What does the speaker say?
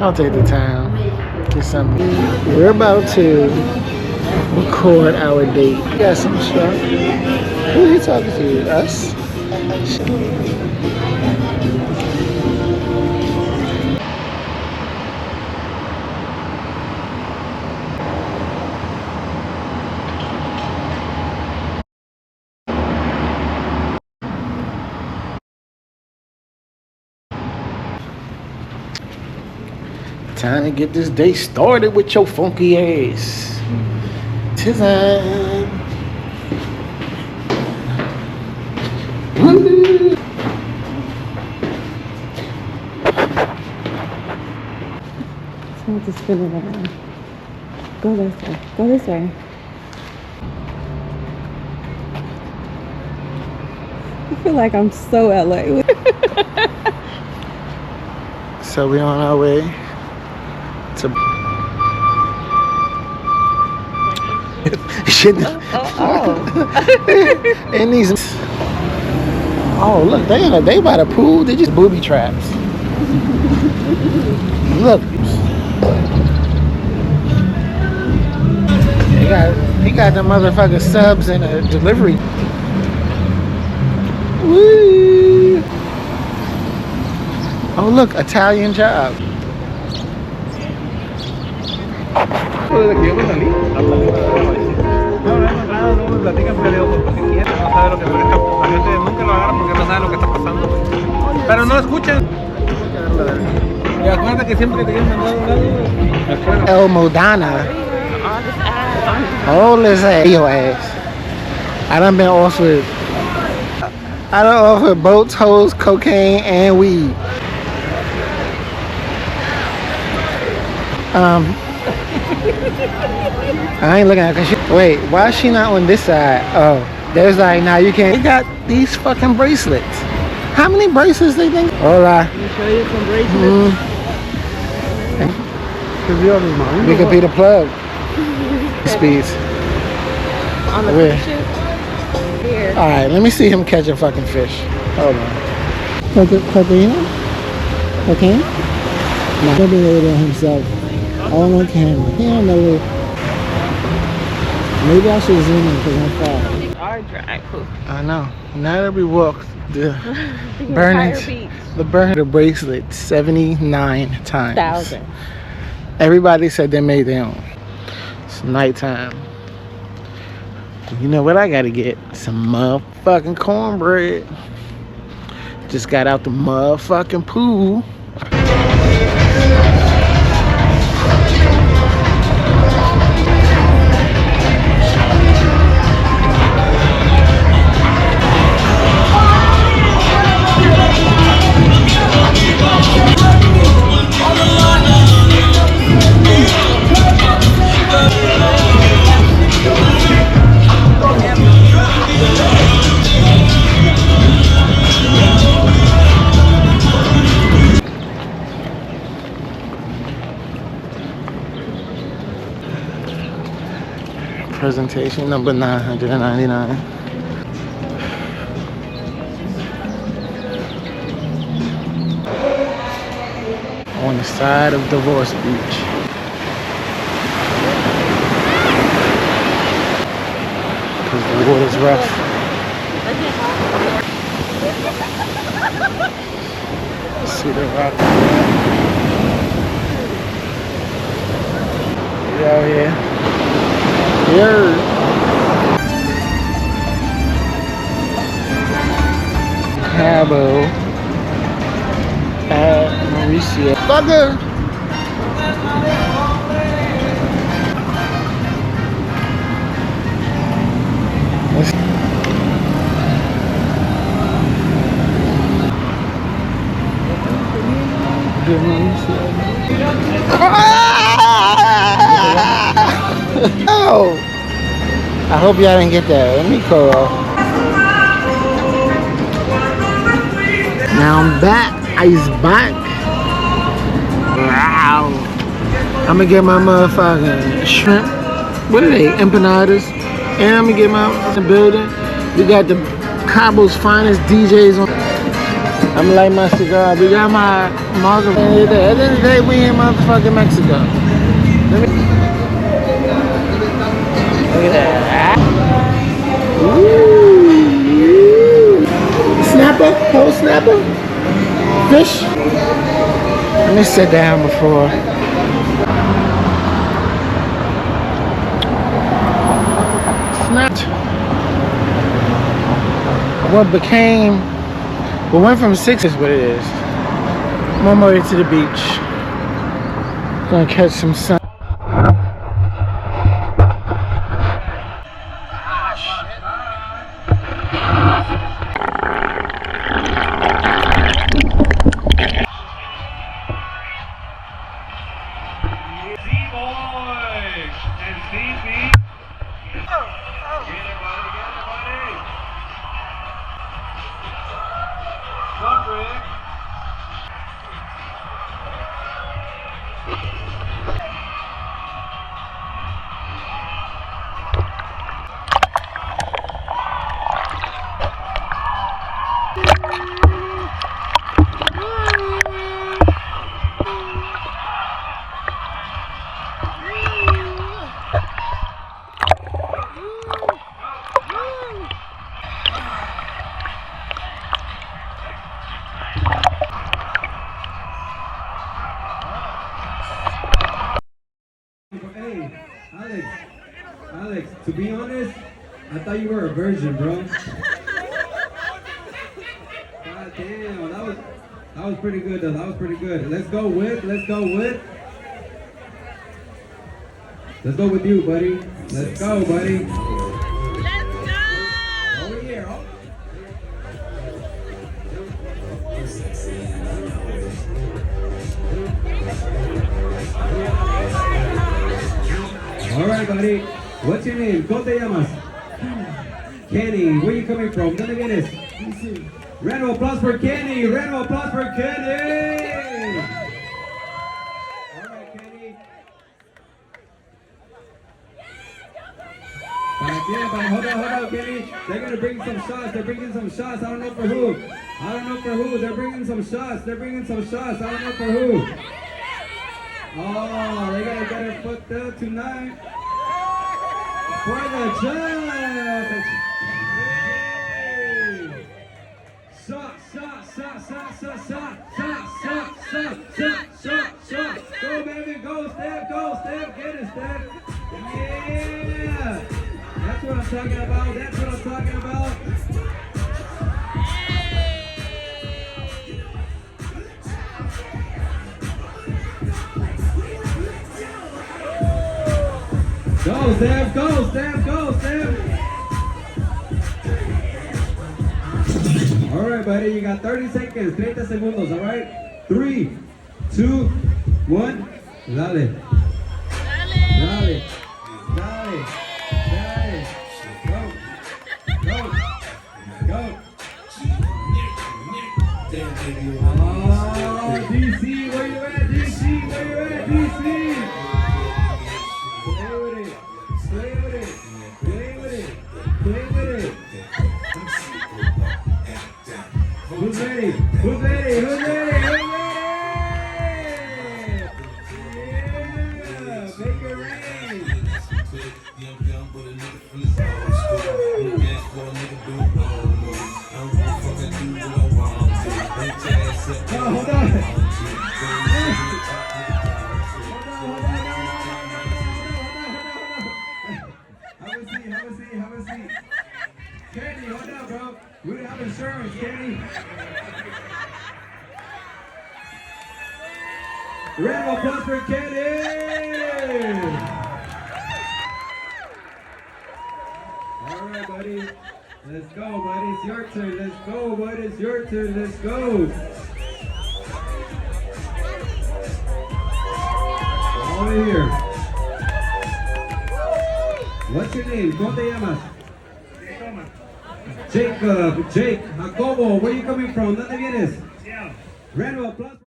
I'll take the time. Get something. We're about to record our date. Got some stuff. Who are you talking to? Us? Time to get this day started with your funky ass. Time. Woo. So just spin it around. Go this way. Go this way. I feel like I'm so LA. So we're on our way to shit. And these. Oh look, they by the pool. They just booby traps. Look. He got the motherfucking subs and a delivery. Woo! Oh look, Italian job. Pero no escuchan. Y acuérdate que siempre te quieren mandar un lado. El Modana. All this ass. Your ass. I done been offered boats, hoes, cocaine, and weed. I ain't looking at her. Wait, why is she not on this side? Oh, there's like, nah, you can't. They got these fucking bracelets. How many bracelets they think? Hola. Let me show you some bracelets. We could be the plug. Speeds. On the Where? ship. Here. Alright, let me see him catch a fucking fish. Hold on. Cocaine? Cocaine? No, he'll be later himself. All on camera. He don't know where. Maybe I should zoom in because I'm far. These are dry. Cool. I know. Now that we walk the burning the bracelet 79 times. 1,000. Everybody said they made their own. It's nighttime. You know what I gotta get? Some motherfucking cornbread. Just got out the motherfucking pool. Presentation number 999. On the side of Divorce Beach. Because the water's rough. See the rock. Yeah, yeah. Here. Cabo at Mauricio. Fucker! Oh! I hope y'all didn't get that. Let me call. Now I'm back. Ice back. Wow. I'm gonna get my motherfucking shrimp. What are they? Empanadas. And I'm gonna get my building. We got the Cabo's finest DJs on. I'm like my cigar. We got my margarita. At the end of the day, we in motherfucking Mexico. Let me. Look at that. Ooh. Snapper? Whole snapper? Fish? Let me sit down before. Snatch. What went from 6 is what it is. I'm on my way to the beach. Gonna catch some sun. Alex, to be honest, I thought you were a virgin, bro. God damn, that was pretty good though. That was pretty good. Let's go with you, buddy. Let's go, buddy. Let's go! Over here. Oh. All right, buddy. What's your name? ¿Cómo te llamas? Kenny. Where you coming from? ¿Dónde vienes? Round of applause for Kenny. Round of applause for Kenny. All right, Kenny. Hold on, Kenny. They're gonna bring some shots. They're bringing some shots. I don't know for who. They're bringing some shots. I don't know for who. Oh, they gotta get it put up tonight. For the judge! Shot! Go, baby, go, Steph, get it, Steph. Yeah! That's what I'm talking about. Go, Steph! All right, buddy, you got 30 seconds, 30 segundos, all right? 3, 2, 1, dale. Oh, DC, where you at, DC? Play with it. Who's ready? Yeah, make it rain. Oh, hold on. Have a seat. Kenny, hold up, bro. We don't have insurance, Kenny. Round of applause for Kenny. All right, buddy. Let's go, buddy. It's your turn. Let's go. Over here. What's your name? ¿Cómo te llamas? Jake, Cabo, where are you coming from? ¿Dónde vienes? Round of applause.